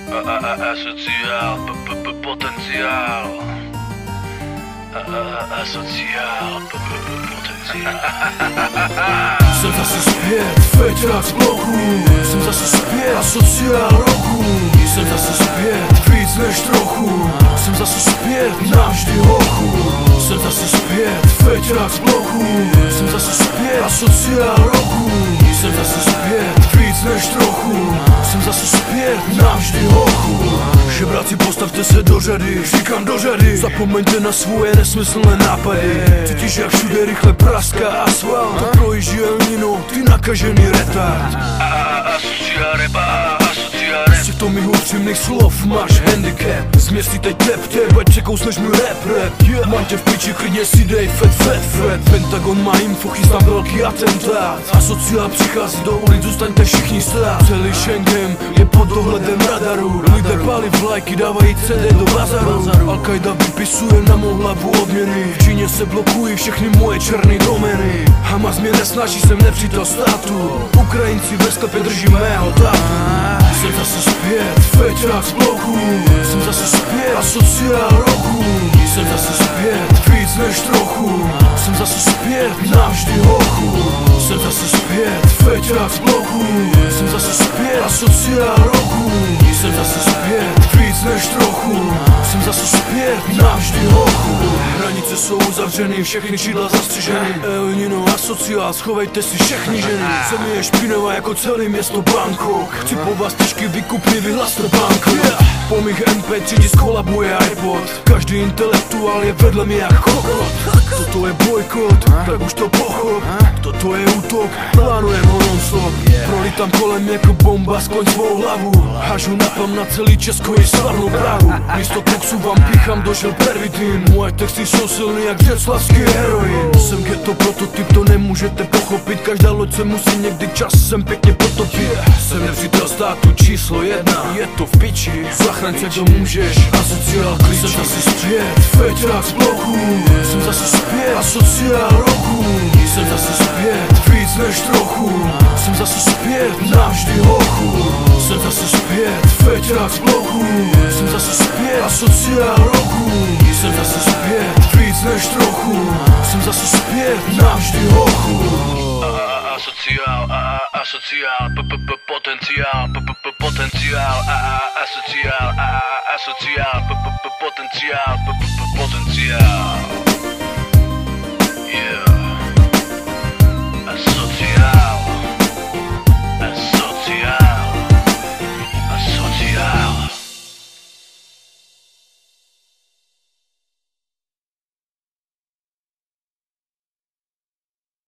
Asociál, potenciál. Asociál, potenciál. Jsem zase zpět, feťák z bloku. Jsem zase zpět, asociál roku. Jsem zase zpět, víc než trochu. Jsem zase zpět, navždy hochu. Jsem zase zpět, feťák z bloku. Jsem zase zpět, asociál roku. Jsem zase zpět, víc než trochu. Jsem zase zpět, navždy hochu. Žebráci, postavte se do řady, říkám do řady. Zapomeňte na svoje nesmyslné nápady. Cítíš, jak všude rychle praská asfalt. To projíždí elnino, ty nakažený retard. Asociál repa, asociál rap. Z těchto mých upřímných slov máš handicap. Z městí teď tepte, ať překousneš můj rap. Mám tě v piči, klidně si dej fet. Pentagon má info, chystám velký atentát. Asociál přichází do ulic, zůstaňte všichni stát. Celý Schengen je pod dohledem radaru. Lidé pálí vlajky, dávají CD do bazaru. Al-Qaida vypisuje na mou hlavu odměny. V Číně se blokují všechny moje černé domény. Hamas mě nesnaží, jsem nepřítel státu. Ukrajinci ve sklepě drží mého tátu. Jsem zase zpět, feťák z bloku. Jsem zase zpět, asociál roku. Jsem zase zpět, víc než trochu. Jsem zase zpět, navždy hochu. Jsem zase zpět, feťák z bloku. Jsem zase zpět, asociál roku. Jsem zase zpět, víc než trochu. Jsem zase zpět, navždy hochu. Hranice jsou uzavřeny, všechny čidla zastřiženy. Elnino, asociál, schovejte si všechny ženy. Země je špinavá jako celé město Bangkok. Chci po vás tyčky vykupny, vyhlaste banku. Po mých MP3 skolabuje iPod. Každý intelektuál je vedle mě jak kokot. Toto je bojkot, tak už to pochop. Toto je útok, plánujem ho non-stop. Prolítám kolem jako bomba, skloň svou hlavu. Hažu napam na celý Česko i slavnou Prahu. Místo koksu vám píchám do žil pervitin. Moje texty jsou silný jak břeclavský heroin. Jsem ghetto prototyp, to nemůžete pochopit. Každá loď se musí někdy časem pěkně potopit. Jsem nepřítel státu číslo 1. Je to v piči, zachraň se, kdo můžeš. Asociál klíčí. Jsem zase zpět, feťák z bloku. Jsem zase zpět, asociál roku. Jsem zase zpět, víc než trochu. Jsem zase zpět, navždy hochu. Jsem zase zpět, feťák z bloku. Jsem zase zpět, asociál roku. Jsem zase zpět, víc než trochu. Jsem zase zpět, navždy hochu. Asociál, asociál, potenciál, potenciál, asociál, asociál, potenciál, potenciál.